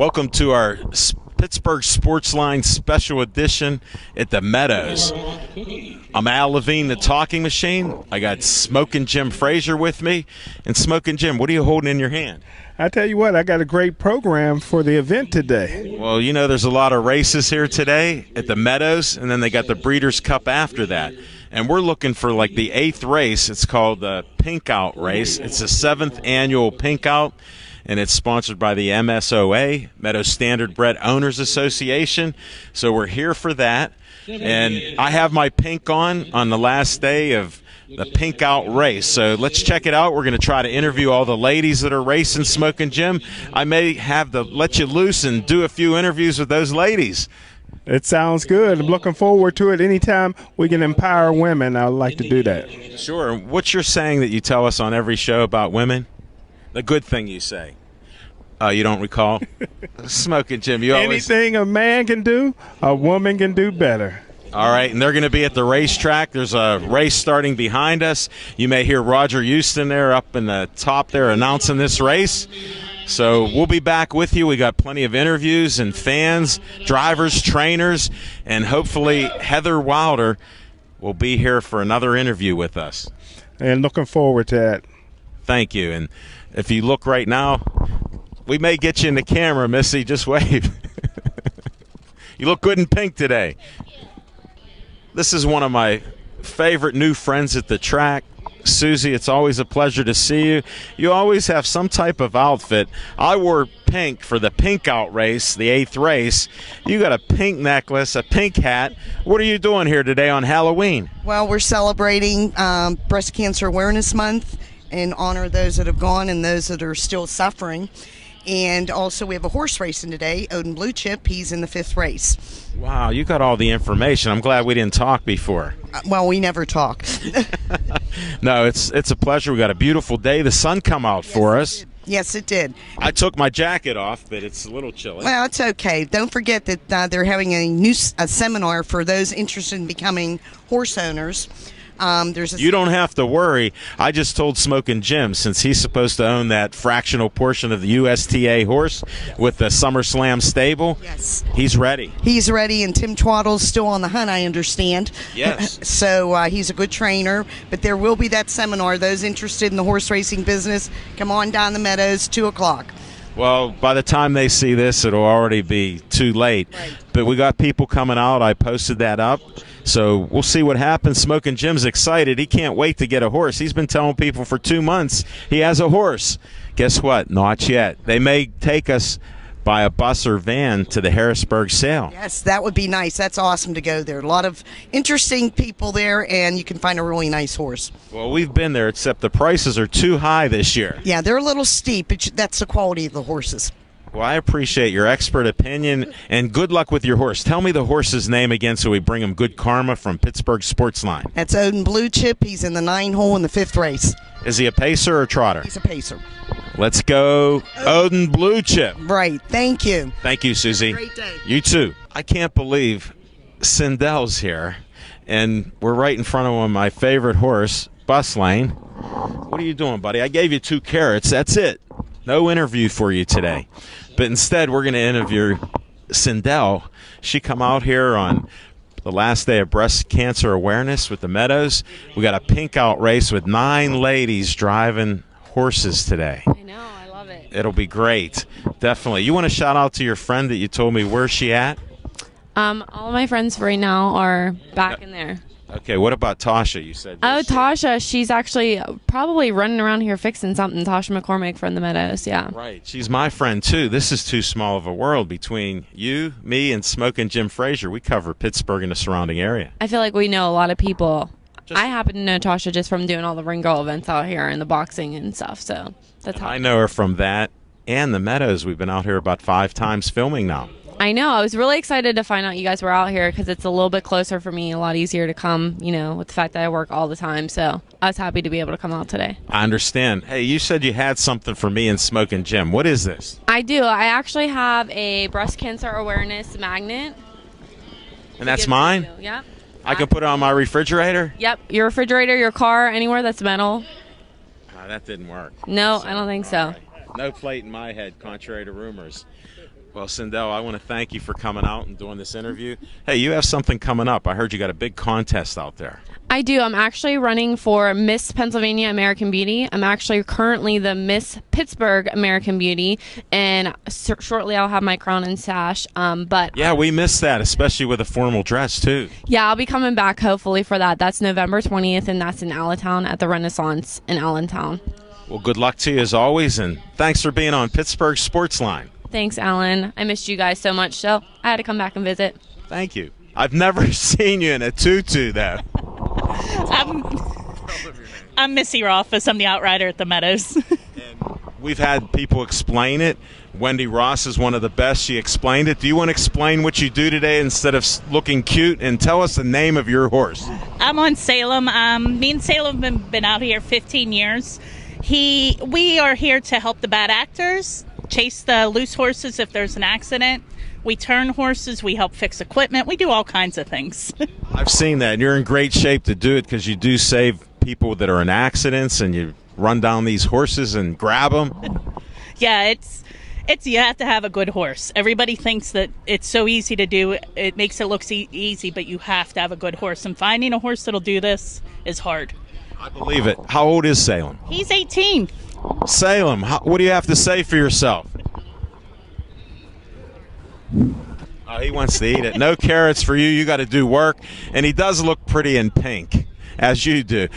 Welcome to our Pittsburgh Sportsline special edition at the Meadows. I'm Al Levine, the talking machine. I got Smokin' Jim Frazier with me. And Smokin' Jim, what are you holding in your hand? I tell you what, I got a great program for the event today. Well, you know, there's a lot of races here today at the Meadows, and then they got the Breeders' Cup after that. And we're looking for like the 8th race. It's called the Pink Out race. It's the 7th annual Pink Out, and it's sponsored by the MSOA, Meadows Standard Bred Owners Association. So we're here for that. And I have my pink on the last day of the Pink Out race. So let's check it out. We're going to try to interview all the ladies that are racing Smokin' Jim. I may have to let you loose and do a few interviews with those ladies. It sounds good. I'm looking forward to it. Anytime we can empower women, I would like to do that. Sure. What's your saying that you tell us on every show about women? The good thing you say. You don't recall? Smokin' Jim, you always... Anything a man can do, a woman can do better. All right, and they're going to be at the racetrack. There's a race starting behind us. You may hear Roger Houston there up in the top there announcing this race. So we'll be back with you. We got plenty of interviews and fans, drivers, trainers, and hopefully Heather Wilder will be here for another interview with us. And looking forward to that. Thank you. And if you look right now, we may get you in the camera, Missy. Just wave. You look good in pink today. This is one of my favorite new friends at the track. Susie, it's always a pleasure to see you. You always have some type of outfit. I wore pink for the Pink Out race, the 8th race. You got a pink necklace, a pink hat. What are you doing here today on Halloween? Well, we're celebrating Breast Cancer Awareness Month in honor of those that have gone and those that are still suffering. And also we have a horse racing today, Odin Blue Chip. He's in the 5th race. Wow, you got all the information. I'm glad we didn't talk before. Well, we never talk. No, it's a pleasure. We got a beautiful day. The sun come out for us. Yes, it did. I took my jacket off, but it's a little chilly. Well, it's okay. Don't forget that they're having a seminar for those interested in becoming horse owners. You don't have to worry. I just told Smokin' Jim, since he's supposed to own that fractional portion of the USTA horse with the SummerSlam stable, yes, he's ready. He's ready, and Tim Twaddle's still on the hunt, I understand. Yes. So he's a good trainer, but there will be that seminar. Those interested in the horse racing business, come on down the Meadows, 2 o'clock. Well, by the time they see this, it'll already be too late. Right. But we got people coming out. I posted that up. So we'll see what happens. Smokin' Jim's excited. He can't wait to get a horse. He's been telling people for 2 months he has a horse. Guess what? Not yet. They may take us by a bus or van to the Harrisburg sale. Yes, that would be nice. That's awesome to go there. A lot of interesting people there, and you can find a really nice horse. Well, we've been there, except the prices are too high this year. Yeah, they're a little steep, but that's the quality of the horses. Well, I appreciate your expert opinion, and good luck with your horse. Tell me the horse's name again so we bring him good karma from Pittsburgh Sportsline. That's Odin Blue Chip. He's in the 9 hole in the 5th race. Is he a pacer or a trotter? He's a pacer. Let's go Odin Blue Chip. Right. Thank you. Thank you, Susie. Great day. You too. I can't believe Sindel's here, and we're right in front of my favorite horse, Bus Lane. What are you doing, buddy? I gave you 2 carrots. That's it. No interview for you today. But instead, we're going to interview Sindel. She come out here on the last day of Breast Cancer Awareness with the Meadows. We got a Pink Out race with 9 ladies driving horses today. I know. I love it. It'll be great. Definitely. You want to shout out to your friend that you told me where's she at? All of my friends right now are back in there. Okay, what about Tasha? You said. Oh, Tasha, she's actually probably running around here fixing something. Tasha McCormick from the Meadows, yeah. Right, she's my friend too. This is too small of a world between you, me, and Smokin' Jim Frazier. We cover Pittsburgh and the surrounding area. I feel like we know a lot of people. I happen to know Tasha just from doing all the ring girl events out here and the boxing and stuff. So that's how I know her from that and the Meadows. We've been out here about 5 times filming now. I know. I was really excited to find out you guys were out here because it's a little bit closer for me, a lot easier to come, you know, with the fact that I work all the time. So I was happy to be able to come out today. I understand. Hey, you said you had something for me and Smokin' Jim. What is this? I do. I actually have a breast cancer awareness magnet. And that's mine? Yep. I can put it on my refrigerator? Yep. Your refrigerator, your car, anywhere that's metal. That didn't work. No, I don't think so. Right. No plate in my head, contrary to rumors. Well, Sindel, I want to thank you for coming out and doing this interview. Hey, you have something coming up. I heard you got a big contest out there. I do. I'm actually running for Miss Pennsylvania American Beauty. I'm actually currently the Miss Pittsburgh American Beauty, and shortly I'll have my crown and sash. But yeah, we missed that, especially with a formal dress too. Yeah, I'll be coming back hopefully for that. That's November 20th, and that's in Allentown at the Renaissance in Allentown. Well, good luck to you as always, and thanks for being on Pittsburgh Sportsline. Thanks, Alan. I missed you guys so much, so I had to come back and visit. Thank you. I've never seen you in a tutu, though. I'm Missy Rothfuss. I'm the outrider at the Meadows. And we've had people explain it. Wendy Ross is one of the best. She explained it. Do you want to explain what you do today instead of looking cute? And tell us the name of your horse. I'm on Salem. Me and Salem have been out here 15 years. We are here to help the bad actors, chase the loose horses if there's an accident. We turn horses. We help fix equipment. We do all kinds of things. I've seen that. And you're in great shape to do it because you do save people that are in accidents, and you run down these horses and grab them. Yeah, it's you have to have a good horse. Everybody thinks that it's so easy to do. It makes it look easy, but you have to have a good horse. And finding a horse that'll do this is hard. I believe it. How old is Salem? He's 18. Salem, what do you have to say for yourself? Oh, he wants to eat it. No carrots for you. You got to do work. And he does look pretty in pink, as you do.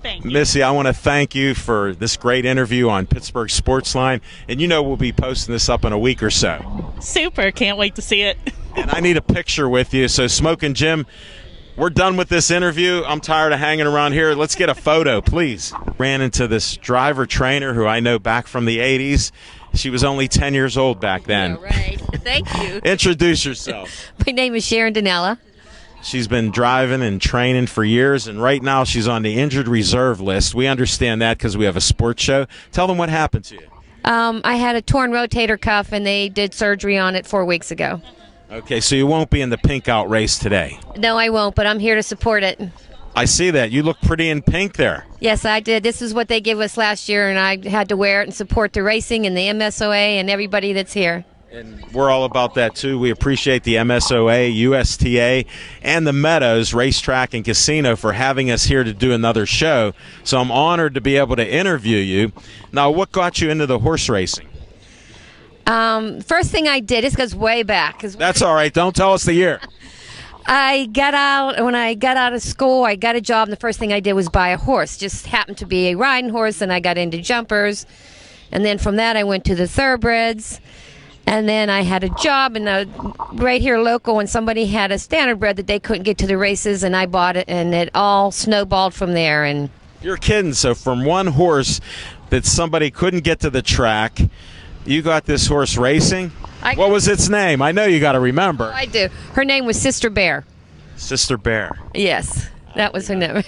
Thank you. Missy, I want to thank you for this great interview on Pittsburgh Sportsline. And you know we'll be posting this up in a week or so. Super. Can't wait to see it. And I need a picture with you. So, Smokin' Jim, we're done with this interview. I'm tired of hanging around here. Let's get a photo, please. Ran into this driver trainer who I know back from the 80s. She was only 10 years old back then. Yeah, right. Thank you. Introduce yourself. My name is Sharon Danella. She's been driving and training for years, and right now she's on the injured reserve list. We understand that because we have a sports show. Tell them what happened to you. I had a torn rotator cuff, and they did surgery on it 4 weeks ago. Okay, so you won't be in the pink out race today. No, I won't, but I'm here to support it. I see that. You look pretty in pink there. Yes, I did. This is what they gave us last year, and I had to wear it and support the racing and the MSOA and everybody that's here. And we're all about that, too. We appreciate the MSOA, USTA, and the Meadows Racetrack and Casino for having us here to do another show. So I'm honored to be able to interview you. Now, what got you into the horse racing? First thing I did, this goes way back. That's all right. Don't tell us the year. When I got out of school, I got a job, and the first thing I did was buy a horse. Just happened to be a riding horse, and I got into jumpers. And then from that, I went to the thoroughbreds. And then I had a job right here local, and somebody had a standardbred that they couldn't get to the races, and I bought it, and it all snowballed from there. And you're kidding. So from one horse that somebody couldn't get to the track, you got this horse racing? What was its name? I know you got to remember. I do. Her name was Sister Bear. Sister Bear. Yes, that was her name.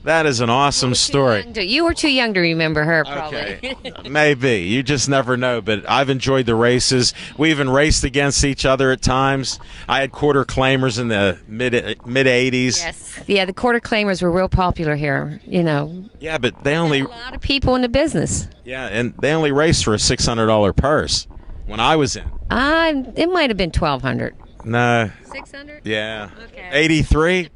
That is an awesome story. You were too young to remember her, probably. Okay. Maybe. You just never know, but I've enjoyed the races. We even raced against each other at times. I had quarter claimers in the mid-'80s. Yes. Yeah, the quarter claimers were real popular here, you know. Yeah, but they only... a lot of people in the business. Yeah, and they only raced for a $600 purse when I was in. It might have been $1,200. No. 600? Yeah. Okay. 83?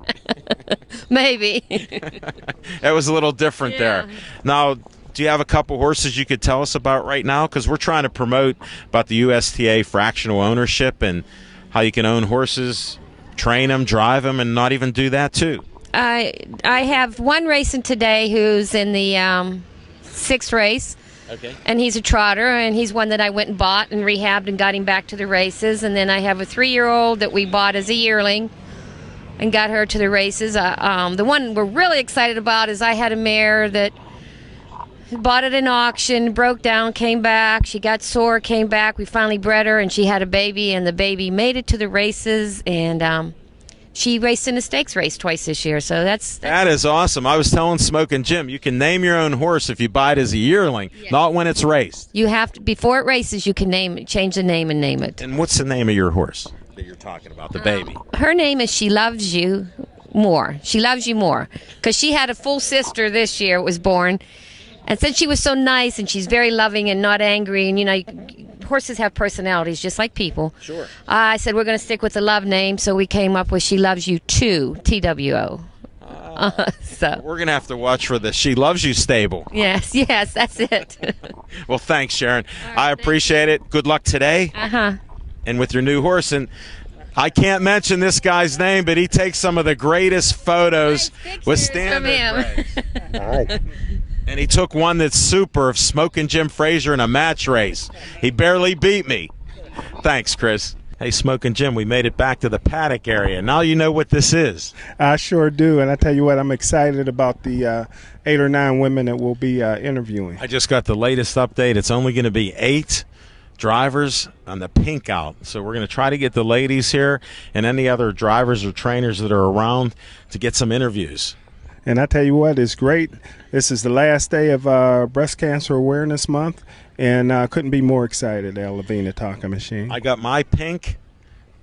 Maybe. It was a little different there. Now, do you have a couple horses you could tell us about right now? Because we're trying to promote about the USTA fractional ownership and how you can own horses, train them, drive them, and not even do that too. I have one racing today who's in the sixth race. Okay. And he's a trotter, and he's one that I went and bought and rehabbed and got him back to the races. And then I have a 3-year-old that we bought as a yearling and got her to the races. The one we're really excited about is I had a mare that bought at an auction, broke down, came back. She got sore, came back. We finally bred her, and she had a baby, and the baby made it to the races. And she raced in a stakes race twice this year, so that's that is awesome. I was telling Smokin' Jim, you can name your own horse if you buy it as a yearling, not when it's raced. You have to, before it races, you can change the name and name it. And what's the name of your horse that you're talking about, the baby? Her name is She Loves You More. She Loves You More, because she had a full sister this year, was born. And since she was so nice and she's very loving and not angry, and, you know, horses have personalities just like people. Sure. I said we're going to stick with the love name, so we came up with She Loves You Too, TWO. So We're going to have to watch for the She Loves You stable. yes, that's it. Well, thanks, Sharon. I appreciate it. Good luck today. And with your new horse. And I can't mention this guy's name, but he takes some of the greatest photos with standard breaks. And he took one that's super of Smokin' Jim Frazier in a match race. He barely beat me. Thanks, Chris. Hey, Smokin' Jim, we made it back to the paddock area. Now you know what this is. I sure do, and I tell you what, I'm excited about the 8 or 9 women that we'll be interviewing. I just got the latest update. It's only going to be 8 drivers on the pink out. So we're going to try to get the ladies here and any other drivers or trainers that are around to get some interviews. And I tell you what, it's great. This is the last day of Breast Cancer Awareness Month, and I couldn't be more excited, Al Levine, Talking Machine. I got my pink,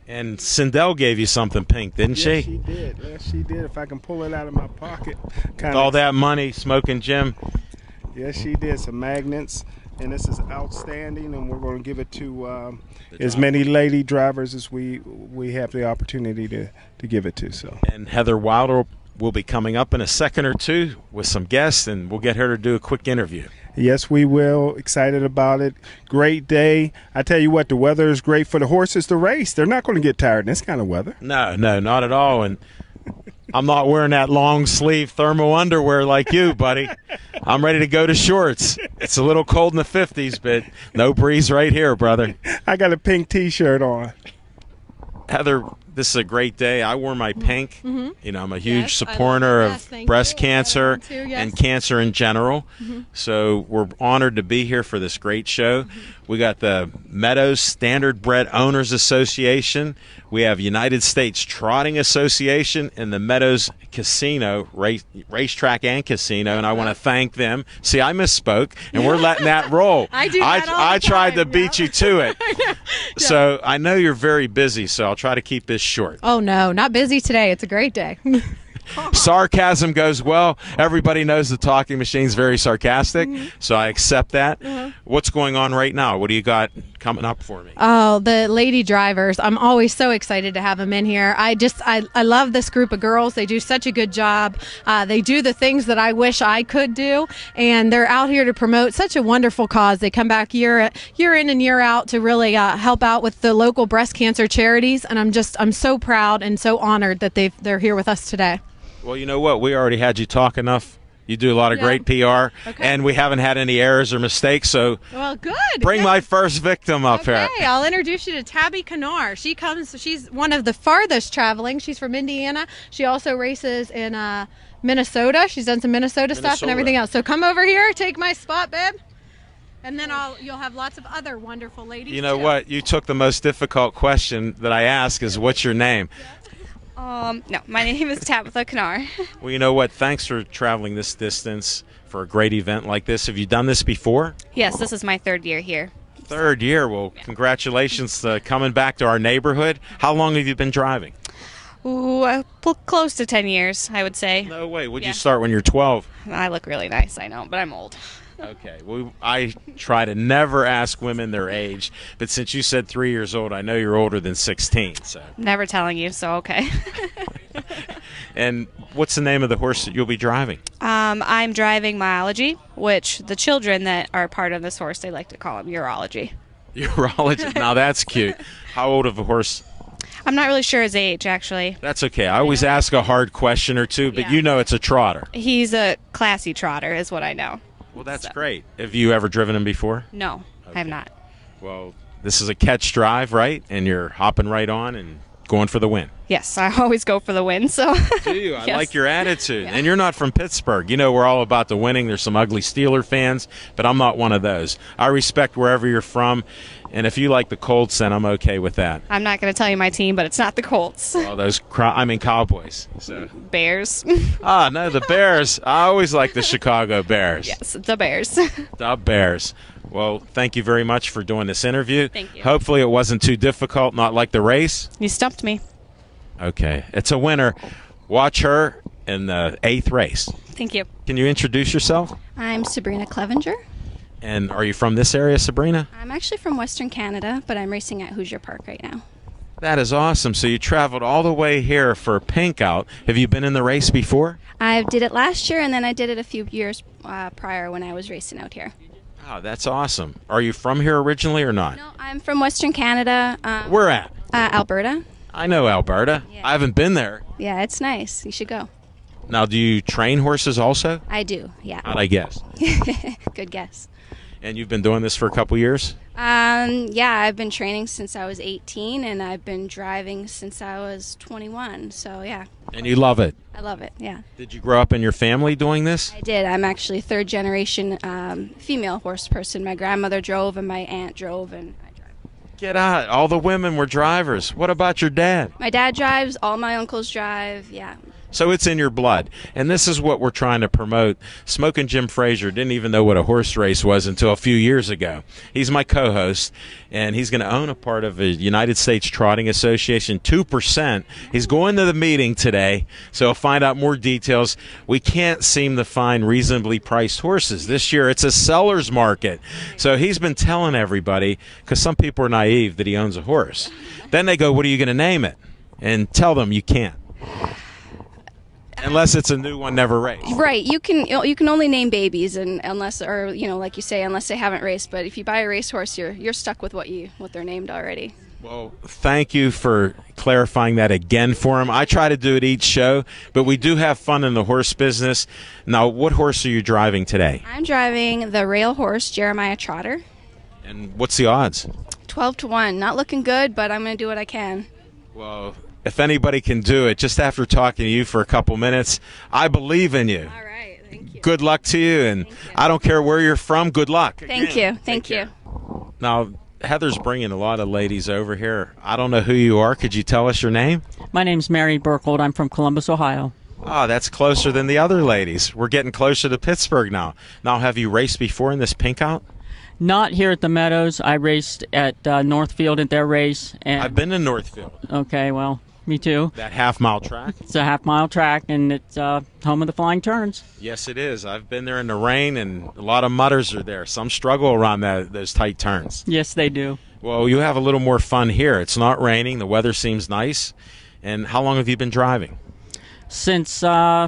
and Sindel gave you something pink, didn't she? Yes, she did. Yes, she did. If I can pull it out of my pocket. With all that money, Smokin' Jim. Yes, she did. Some magnets, and this is outstanding, and we're going to give it to as many lady drivers as we have the opportunity to give it to. So. And Heather Wilder will be coming up in a second or two with some guests, and we'll get her to do a quick interview. Yes, we will. Excited about it. Great day. I tell you what, the weather is great for the horses to race. They're not going to get tired in this kind of weather. No, not at all. And I'm not wearing that long sleeve thermal underwear like you, buddy. I'm ready to go to shorts. It's a little cold in the 50s, but no breeze right here, brother. I got a pink T-shirt on. Heather, this is a great day. I wore my pink. You know, I'm a huge supporter of breast cancer and cancer in general. So we're honored to be here for this great show. We got the Meadows Standardbred Owners Association. We have United States Trotting Association and the Meadows Casino, racetrack and casino, and I want to thank them. See, I misspoke, and we're letting that roll. I do that all I the tried time, to beat you to it. So I know you're very busy, so I'll try to keep this short. Oh, no, not busy today. It's a great day. Sarcasm goes well. Everybody knows the Talking Machine's very sarcastic, so I accept that. What's going on right now? What do you got coming up for me? Oh, the lady drivers. I'm always so excited to have them in here. I love this group of girls. They do such a good job. They do the things that I wish I could do, and they're out here to promote such a wonderful cause. They come back year in and year out to really help out with the local breast cancer charities, and I'm so proud and so honored that they're here with us today. Well, you know what? We already had you talk enough. You do a lot of great PR, and we haven't had any errors or mistakes, so well, good. Bring my first victim up here. Okay, I'll introduce you to Tabitha Canar. She's one of the farthest traveling. She's from Indiana. She also races in Minnesota. She's done some Minnesota stuff and everything else. So come over here, take my spot, babe. And then you'll have lots of other wonderful ladies. You know what? You took the most difficult question that I ask is, what's your name? No, my name is Tabitha Canar. Well, you know what? Thanks for traveling this distance for a great event like this. Have you done this before? Yes, this is my 3rd year here. 3rd year. Well, congratulations coming back to our neighborhood. How long have you been driving? Ooh, close to 10 years, I would say. No way. Would you start when you're 12? I look really nice, I know, but I'm old. Okay. Well, I try to never ask women their age, but since you said 3 years old, I know you're older than 16. So. Never telling you, so okay. And what's the name of the horse that you'll be driving? I'm driving Myology, which the children that are part of this horse, they like to call him Urology. Urology. Now that's cute. How old of a horse? I'm not really sure his age, actually. That's okay. I always ask a hard question or two, but you know it's a trotter. He's a classy trotter, is what I know. Well, that's great. Have you ever driven him before? No, I have not. Well, this is a catch drive, right? And you're hopping right on and going for the win. Yes, I always go for the win. So. Do you? I like your attitude. Yeah. And you're not from Pittsburgh. You know, we're all about the winning. There's some ugly Steeler fans, but I'm not one of those. I respect wherever you're from. And if you like the Colts, then I'm okay with that. I'm not going to tell you my team, but it's not the Colts. Well, Cowboys. So. Bears. No, the Bears. I always like the Chicago Bears. Yes, the Bears. The Bears. Well, thank you very much for doing this interview. Thank you. Hopefully it wasn't too difficult, not like the race. You stumped me. Okay. It's a winner. Watch her in the 8th race. Thank you. Can you introduce yourself? I'm Sabrina Clevenger. And are you from this area, Sabrina? I'm actually from Western Canada, but I'm racing at Hoosier Park right now. That is awesome. So you traveled all the way here for Pink Out. Have you been in the race before? I did it last year, and then I did it a few years prior when I was racing out here. Oh, that's awesome. Are you from here originally or not? No, I'm from Western Canada. Where at? Alberta. I know Alberta. Yeah. I haven't been there. Yeah, it's nice. You should go. Now, do you train horses also? I do, yeah. How'd I guess? Good guess. And you've been doing this for a couple years? Yeah, I've been training since I was 18, and I've been driving since I was 21. So, yeah. And you love it? I love it, yeah. Did you grow up in your family doing this? I did. I'm actually third generation female horse person. My grandmother drove, and my aunt drove, and I drive. Get out. All the women were drivers. What about your dad? My dad drives. All my uncles drive. Yeah. So it's in your blood. And this is what we're trying to promote. Smokin' Jim Frazier didn't even know what a horse race was until a few years ago. He's my co-host, and he's going to own a part of the United States Trotting Association, 2%. He's going to the meeting today, so he'll find out more details. We can't seem to find reasonably priced horses. This year it's a seller's market. So he's been telling everybody, because some people are naive, that he owns a horse. Then they go, what are you going to name it? And tell them you can't. Unless it's a new one never raced. Right. You can only name babies, and unless, or like you say, unless they haven't raced. But if you buy a racehorse, you're stuck with what they're named already. Well, thank you for clarifying that again for him. I try to do it each show, but we do have fun in the horse business. Now, what horse are you driving today? I'm driving the rail horse, Jeremiah Trotter. And what's the odds? 12-1. Not looking good, but I'm going to do what I can. Well, if anybody can do it, just after talking to you for a couple minutes, I believe in you. All right. Thank you. Good luck to you, and I don't care where you're from. Good luck. Thank you. Thank you. Now, Heather's bringing a lot of ladies over here. I don't know who you are. Could you tell us your name? My name's Mary Burkhold. I'm from Columbus, Ohio. Oh, that's closer than the other ladies. We're getting closer to Pittsburgh now. Now, have you raced before in this Pink Out? Not here at the Meadows. I raced at Northfield at their race. And I've been to Northfield. Okay, well, me too. That half-mile track? It's a half-mile track, and it's home of the flying turns. Yes, it is. I've been there in the rain, and a lot of mudders are there. Some struggle around those tight turns. Yes, they do. Well, you have a little more fun here. It's not raining. The weather seems nice. And how long have you been driving? Since, I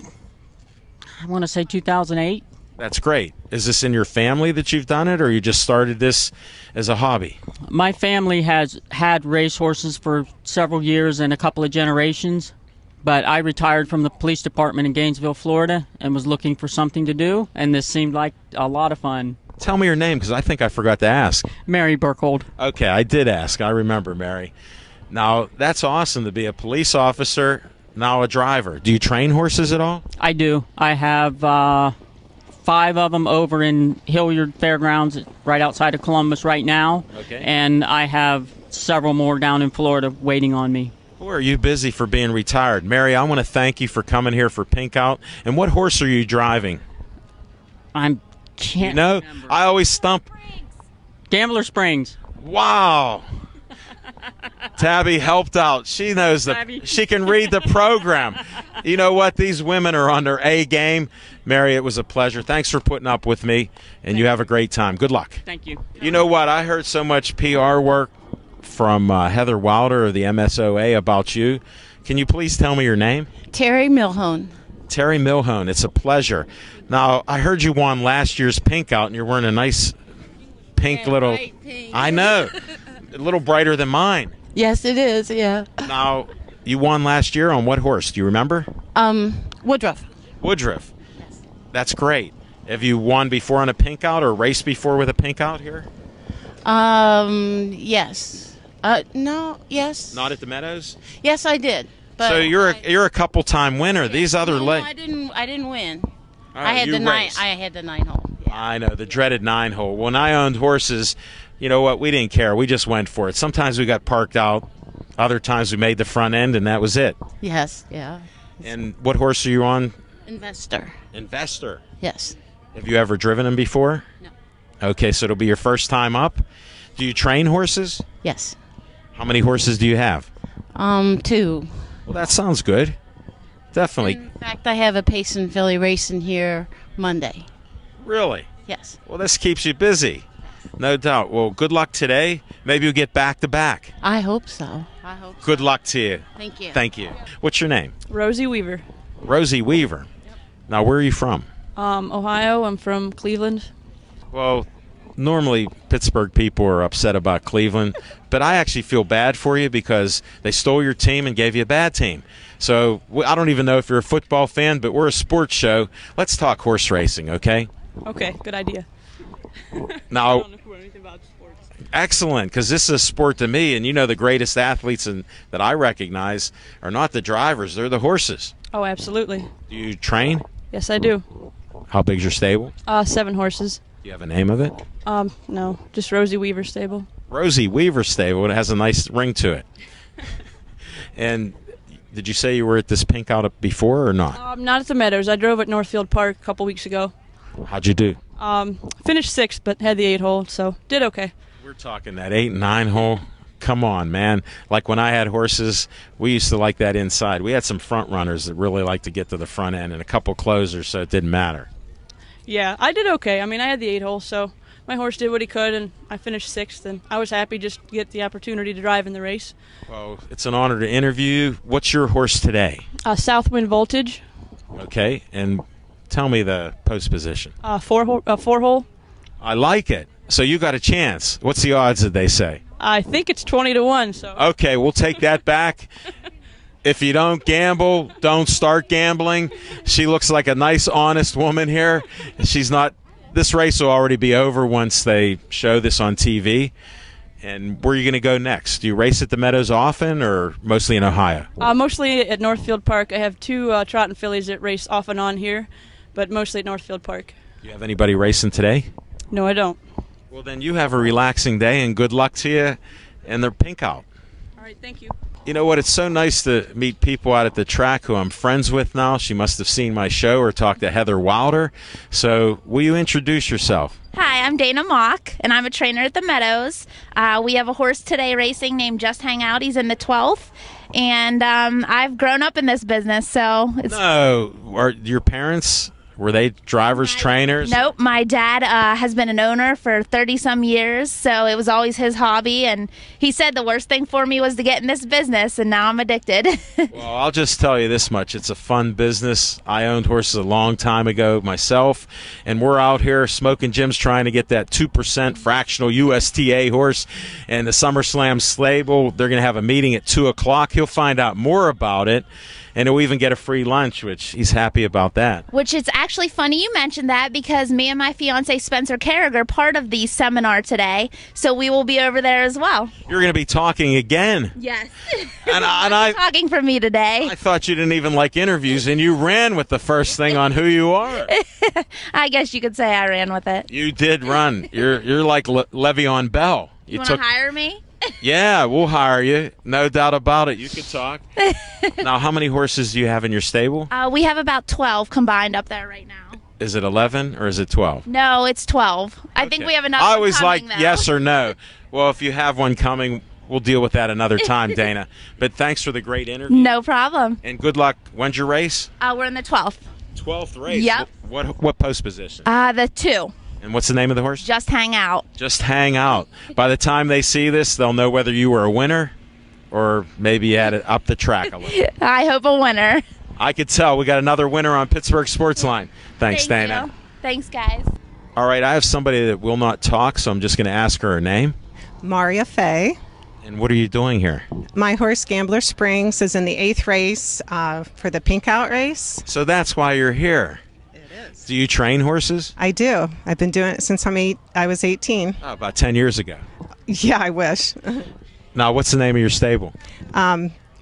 want to say 2008. That's great. Is this in your family that you've done it, or you just started this as a hobby? My family has had racehorses for several years and a couple of generations, but I retired from the police department in Gainesville, Florida, and was looking for something to do, and this seemed like a lot of fun. Tell me your name, because I think I forgot to ask. Mary Burkhold. Okay, I did ask. I remember, Mary. Now, that's awesome to be a police officer, now a driver. Do you train horses at all? I do. I have 5 of them over in Hilliard Fairgrounds right outside of Columbus right now. Okay. And I have several more down in Florida waiting on me. Boy, are you busy for being retired. Mary, I want to thank you for coming here for Pink Out. And what horse are you driving? Can't remember. I always stump. Gambler Springs. Wow. Tabby helped out. She knows she can read the program. You know what? These women are on their A game. Mary, it was a pleasure. Thanks for putting up with me, and you have a great time. Good luck. Thank you. You know what? I heard so much PR work from Heather Wilder of the MSOA about you. Can you please tell me your name? Terry Milhone. Terry Milhone. It's a pleasure. Now, I heard you won last year's Pink Out, and you're wearing a nice pink little... Pink. I know. A little brighter than mine. Yes, it is, yeah. Now, you won last year on what horse? Do you remember? Woodruff. Woodruff. Yes. That's great. Have you won before on a Pink Out or raced before with a Pink Out here? Yes. No, yes. Not at the Meadows? Yes, I did. But so you're a couple time winner. Yeah. These other I didn't win. I had the 9 hole. Yeah. I know, the dreaded 9 hole. When I owned horses, you know what? We didn't care. We just went for it. Sometimes we got parked out. Other times we made the front end, and that was it. Yes, yeah. And what horse are you on? Investor. Investor? Yes. Have you ever driven him before? No. Okay, so it'll be your first time up. Do you train horses? Yes. How many horses do you have? 2. Well, that sounds good. Definitely. In fact, I have a Payson filly racing here Monday. Really? Yes. Well, this keeps you busy. No doubt. Well, good luck today. Maybe you'll get back-to-back. I hope so. Good luck to you. Thank you. Thank you. What's your name? Rosie Weaver. Rosie Weaver. Yep. Now, where are you from? Ohio. I'm from Cleveland. Well, normally Pittsburgh people are upset about Cleveland, but I actually feel bad for you because they stole your team and gave you a bad team. So I don't even know if you're a football fan, but we're a sports show. Let's talk horse racing, okay? Okay, good idea. Now, I don't know anything about sports. Excellent, because this is a sport to me, and you know the greatest athletes that I recognize are not the drivers, they're the horses. Oh, absolutely. Do you train? Yes, I do. How big's your stable? 7 horses. Do you have a name of it? No, just Rosie Weaver stable. Rosie Weaver stable. It has a nice ring to it. And did you say you were at this pink out before or not? Not at the Meadows. I drove at Northfield Park a couple weeks ago. How'd you do? Finished 6th, but had the 8 hole, so did okay. We're talking that 8 and 9 hole. Come on, man. Like when I had horses, we used to like that inside. We had some front runners that really liked to get to the front end and a couple closers, so it didn't matter. Yeah, I did okay. I mean, I had the 8 hole, so my horse did what he could, and I finished 6th, and I was happy just to get the opportunity to drive in the race. Well, it's an honor to interview you. What's your horse today? Southwind Voltage. Okay, and tell me the post position. 4 hole. I like it. So you got a chance. What's the odds that they say? I think it's 20-1. So. Okay, we'll take that back. If you don't gamble, don't start gambling. She looks like a nice, honest woman here. She's not. This race will already be over once they show this on TV. And where are you going to go next? Do you race at the Meadows often or mostly in Ohio? Mostly at Northfield Park. I have 2 trotting fillies that race off and on here, but mostly at Northfield Park. Do you have anybody racing today? No, I don't. Well, then you have a relaxing day, and good luck to you and their pink out. All right, thank you. You know what? It's so nice to meet people out at the track who I'm friends with now. She must have seen my show or talked to Heather Wilder. So will you introduce yourself? Hi, I'm Dana Mock, and I'm a trainer at the Meadows. We have a horse today racing named Just Hang Out. He's in the 12th, and I've grown up in this business, so it's... No. Are your parents... Were they drivers, trainers? Nope. My dad has been an owner for 30-some years, so it was always his hobby. And he said the worst thing for me was to get in this business, and now I'm addicted. Well, I'll just tell you this much. It's a fun business. I owned horses a long time ago myself, and we're out here smoking Jim's trying to get that 2% fractional USTA horse. And the SummerSlam stable, they're going to have a meeting at 2 o'clock. He'll find out more about it. And he'll even get a free lunch, which he's happy about that. Which it's actually funny you mentioned that because me and my fiance Spencer Carrig are part of the seminar today, so we will be over there as well. You're going to be talking again. Yes. And I talking for me today. I thought you didn't even like interviews, and you ran with the first thing on who you are. I guess you could say I ran with it. You did run. You're like Le'Veon Bell. You want to hire me? Yeah, we'll hire you. No doubt about it. You can talk. Now, how many horses do you have in your stable? We have about 12 combined up there right now. Is it 11 or is it 12? No, it's 12. I think we have another I always one coming, like though. yes or no. Well, if you have one coming, we'll deal with that another time, Dana. But thanks for the great interview. No problem. And good luck. When's your race? We're in the 12th. 12th race? Yep. What post position? The 2. And what's the name of the horse? Just Hang Out. Just Hang Out. By the time they see this, they'll know whether you were a winner or maybe you had it up the track a little. I hope a winner. I could tell. We got another winner on Pittsburgh Sportsline. Thanks, Thank Dana. you. Thanks, guys. All right, I have somebody that will not talk, so I'm just going to ask her name. Maria Fay. And what are you doing here? My horse, Gambler Springs, is in the 8th race for the Pink Out race. So that's why you're here. Do you train horses? I do. I've been doing it since I was 18. Oh, about 10 years ago. Yeah, I wish. Now, what's the name of your stable?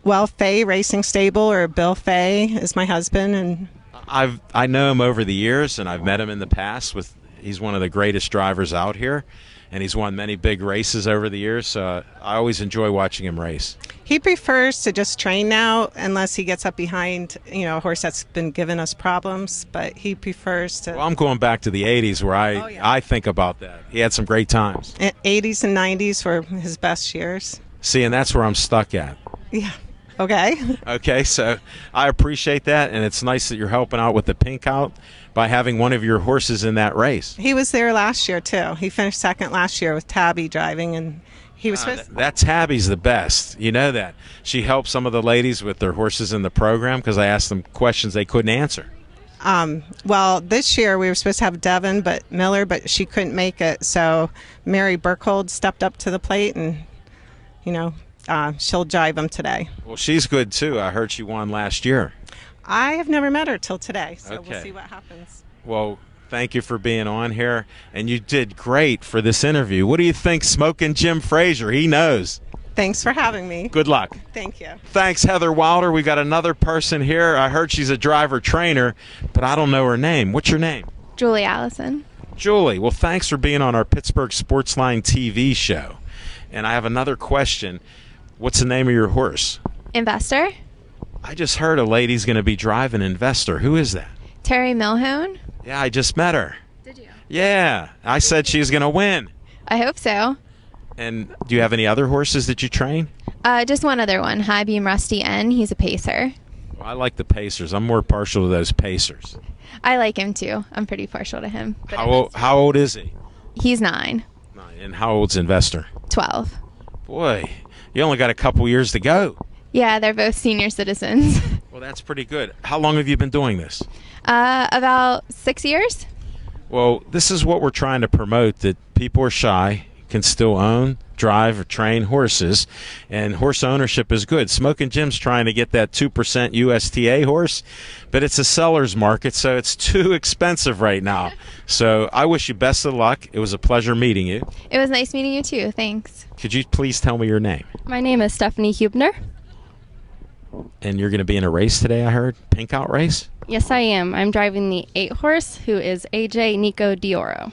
Well, Fay Racing Stable, or Bill Fay is my husband, and I know him over the years, and I've met him in the past. He's one of the greatest drivers out here, and he's won many big races over the years. So I always enjoy watching him race. He prefers to just train now, unless he gets up behind a horse that's been giving us problems. But he prefers to. Well, I'm going back to the '80s, where I think about that. He had some great times. 80s and 90s were his best years. See, and that's where I'm stuck at. Yeah. Okay. Okay, so I appreciate that, and it's nice that you're helping out with the pink out by having one of your horses in that race. He was there last year, too. He finished second last year with Tabby driving, and he was supposed That Tabby's the best. You know that. She helped some of the ladies with their horses in the program because I asked them questions they couldn't answer. Well, this year we were supposed to have Devin Miller, but she couldn't make it. So Mary Burkhold stepped up to the plate, and, she'll drive him today. Well, she's good, too. I heard she won last year. I have never met her till today, so Okay. we'll see what happens. Well, thank you for being on here, and you did great for this interview. What do you think, Smoking Jim Frazier? He knows. Thanks for having me. Good luck. Thank you. Thanks, Heather Wilder. We got another person here. I heard she's a driver trainer, but I don't know her name. What's your name? Julie Allison. Julie. Well, thanks for being on our Pittsburgh Sportsline TV show. And I have another question. What's the name of your horse? Investor. I just heard a lady's going to be driving Investor. Who is that? Terry Milhone. Yeah, I just met her. Did you? Yeah, I said she was going to win. I hope so. And do you have any other horses that you train? Just one other one. High Beam Rusty N. He's a pacer. Well, I like the Pacers. I'm more partial to those Pacers. I like him too. I'm pretty partial to him. But How old is he? He's 9. And how old's Investor? 12. Boy, you only got a couple years to go. Yeah, they're both senior citizens. Well, that's pretty good. How long have you been doing this? About 6 years. Well, this is what we're trying to promote, that people are shy, can still own, drive, or train horses, and horse ownership is good. Smoking Jim's trying to get that 2% USTA horse, but it's a seller's market, so it's too expensive right now. So I wish you best of luck. It was a pleasure meeting you. It was nice meeting you too. Thanks. Could you please tell me your name? My name is Stephanie Huebner. And you're going to be in a race today, I heard? Pink out race? Yes, I am. I'm driving the 8 horse, who is AJ Nico Dioro.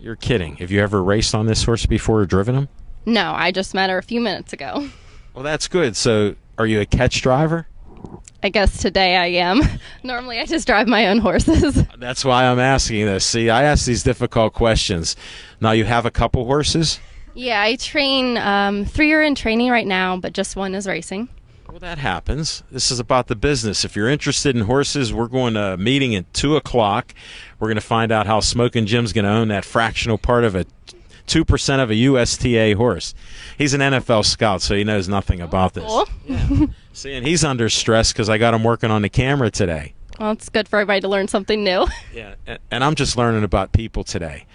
You're kidding. Have you ever raced on this horse before or driven him? No, I just met her a few minutes ago. Well, that's good. So are you a catch driver? I guess today I am. Normally I just drive my own horses. That's why I'm asking this. See, I ask these difficult questions. Now, you have a couple horses? Yeah, I train. 3 are in training right now, but just 1 is racing. Well, that happens. This is about the business. If you're interested in horses, we're going to a meeting at 2 o'clock. We're going to find out how Smoking Jim's going to own that fractional part of a 2% of a USTA horse. He's an NFL scout, so he knows nothing about this. Cool. Yeah. See, and he's under stress because I got him working on the camera today. Well, it's good for everybody to learn something new. Yeah, and I'm just learning about people today.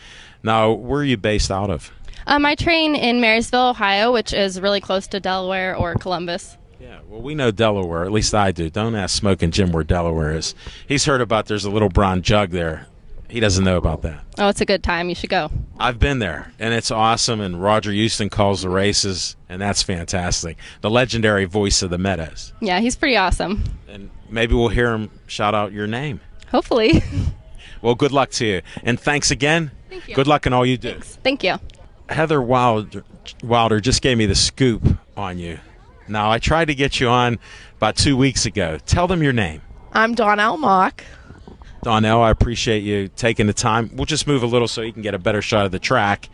Now, where are you based out of? I train in Marysville, Ohio, which is really close to Delaware or Columbus. Yeah, well, we know Delaware. At least I do. Don't ask Smoking Jim where Delaware is. He's heard about there's a little brown jug there. He doesn't know about that. Oh, it's a good time. You should go. I've been there, and it's awesome, and Roger Houston calls the races, and that's fantastic. The legendary voice of the Meadows. Yeah, he's pretty awesome. And maybe we'll hear him shout out your name. Hopefully. Well, good luck to you. And thanks again. Thank you. Good luck in all you do. Thanks. Thank you. Heather Wilder just gave me the scoop on you. Now, I tried to get you on about 2 weeks ago. Tell them your name. I'm Dawn Almock. Donnell, I appreciate you taking the time. We'll just move a little so you can get a better shot of the track.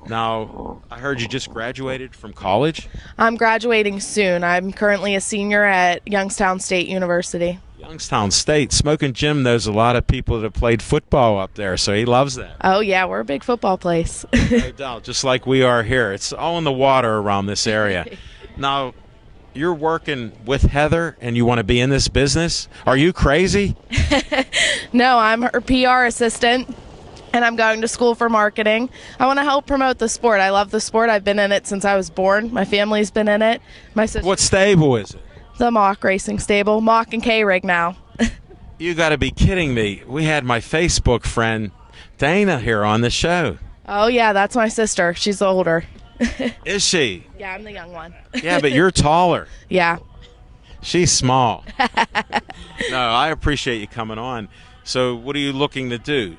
Now, I heard you just graduated from college. I'm graduating soon. I'm currently a senior at Youngstown State University. Youngstown State. Smoking Jim knows a lot of people that have played football up there, so he loves that. Oh, yeah, we're a big football place. No doubt, just like we are here. It's all in the water around this area. Now, you're working with Heather and you want to be in this business? Are you crazy? No, I'm her PR assistant, and I'm going to school for marketing. I want to help promote the sport. I love the sport. I've been in it since I was born. My family's been in it. My sister. What stable is it? The Mock Racing Stable. Mock and K-Rig now. You got to be kidding me. We had my Facebook friend Dana here on the show. Oh, yeah, that's my sister. She's older. Is she? Yeah, I'm the young one. Yeah, but you're taller. Yeah. She's small. No, I appreciate you coming on. So what are you looking to do?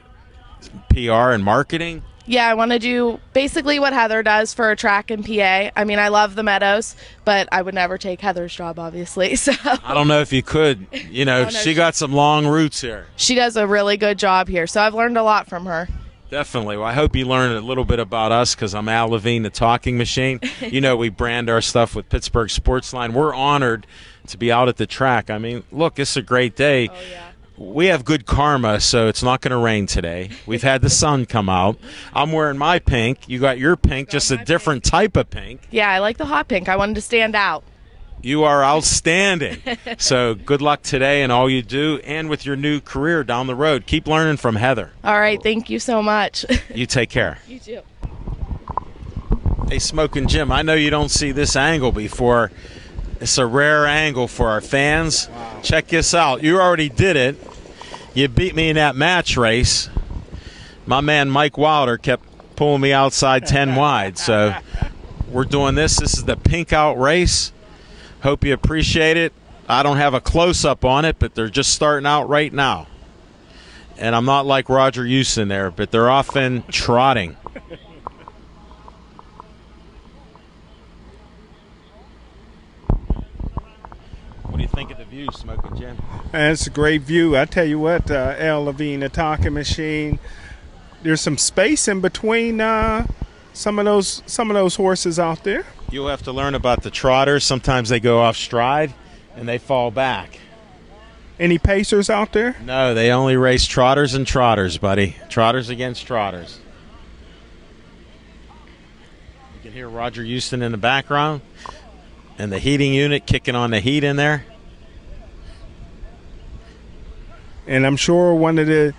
PR and marketing? Yeah, I want to do basically what Heather does for a track in PA. I mean, I love the Meadows, but I would never take Heather's job, obviously. So I don't know if you could. You know, Oh, no, she got some long roots here. she does a really good job here, so I've learned a lot from her. Definitely. Well, I hope you learned a little bit about us because I'm Al Levine, the talking machine. You know, we brand our stuff with Pittsburgh Sportsline. We're honored to be out at the track. I mean, look, it's a great day. Oh, yeah. We have good karma, so it's not going to rain today. We've had the sun come out. I'm wearing my pink. You got your pink, just a different type of pink. Yeah, I like the hot pink. I wanted to stand out. You are outstanding. So good luck today in all you do and with your new career down the road. Keep learning from Heather. All right, thank you so much. You take care. You too. Hey, Smoking Jim, I know you don't see this angle before. It's a rare angle for our fans. Wow. Check this out. You already did it. You beat me in that match race. My man Mike Wilder kept pulling me outside 10 wide. So we're doing this. This is the pink out race. Hope you appreciate it. I don't have a close-up on it, but they're just starting out right now. And I'm not like Roger Houston there, but they're often trotting. What do you think of the view, Smoking Jim? It's a great view. I tell you what, Al Levine, the talking machine, there's some space in between some of those horses out there. You'll have to learn about the trotters. Sometimes they go off stride and they fall back. Any pacers out there? No, they only race trotters and trotters, buddy. Trotters against trotters. You can hear Roger Houston in the background and the heating unit kicking on the heat in there. And I'm sure one of the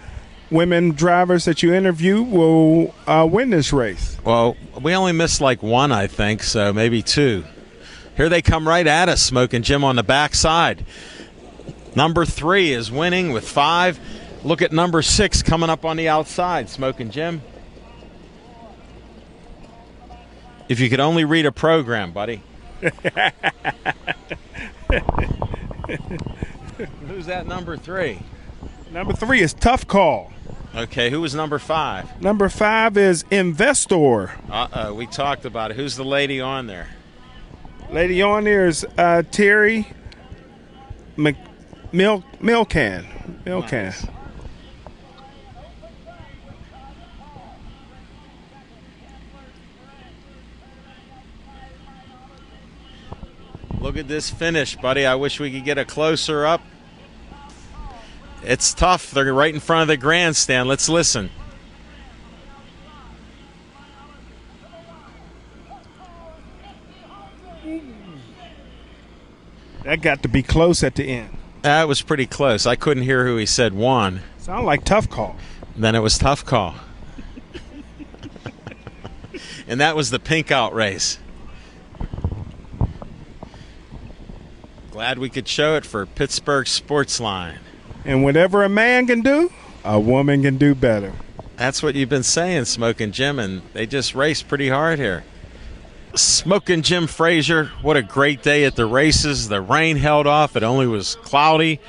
women drivers that you interview will win this race. Well, we only missed like one, I think, so maybe two. Here they come right at us, Smoking Jim on the backside. Number 3 is winning with 5. Look at number 6 coming up on the outside, Smoking Jim. If you could only read a program, buddy. Who's that number 3? Number 3 is Tough Call. Okay, who was number 5? Number 5 is Investor. Uh-oh, we talked about it. Who's the lady on there? Lady on there is Terry Milcan. Nice. Look at this finish, buddy. I wish we could get a closer up. It's tough. They're right in front of the grandstand. Let's listen. That got to be close at the end. That was pretty close. I couldn't hear who he said won. Sound like Tough Call. Then it was Tough Call. And that was the pink out race. Glad we could show it for Pittsburgh Sportsline. And whatever a man can do, a woman can do better. That's what you've been saying, Smoking Jim, and they just raced pretty hard here. Smoking Jim Frazier, what a great day at the races. The rain held off. It only was cloudy.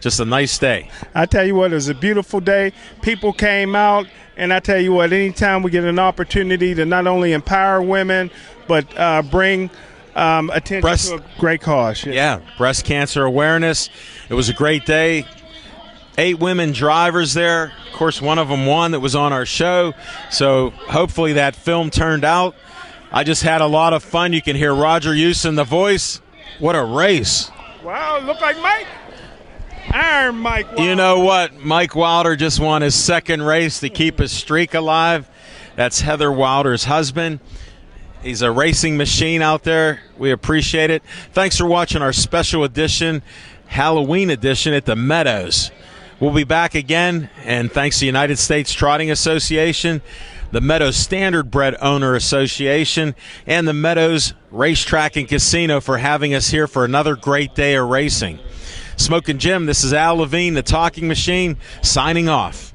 Just a nice day. I tell you what, it was a beautiful day. People came out, and I tell you what, anytime we get an opportunity to not only empower women, but bring attention to a great cause. Yeah, breast cancer awareness. It was a great day. 8 women drivers there. Of course, one of them won that was on our show. So hopefully that film turned out. I just had a lot of fun. You can hear Roger Houston, the voice. What a race. Wow, look like Mike. Iron Mike Wilder. You know what? Mike Wilder just won his 2nd race to keep his streak alive. That's Heather Wilder's husband. He's a racing machine out there. We appreciate it. Thanks for watching our special edition, Halloween edition at the Meadows. We'll be back again, and thanks to United States Trotting Association, the Meadows Standardbred Owner Association, and the Meadows Racetrack and Casino for having us here for another great day of racing. Smoking Jim, this is Al Levine, the Talking Machine, signing off.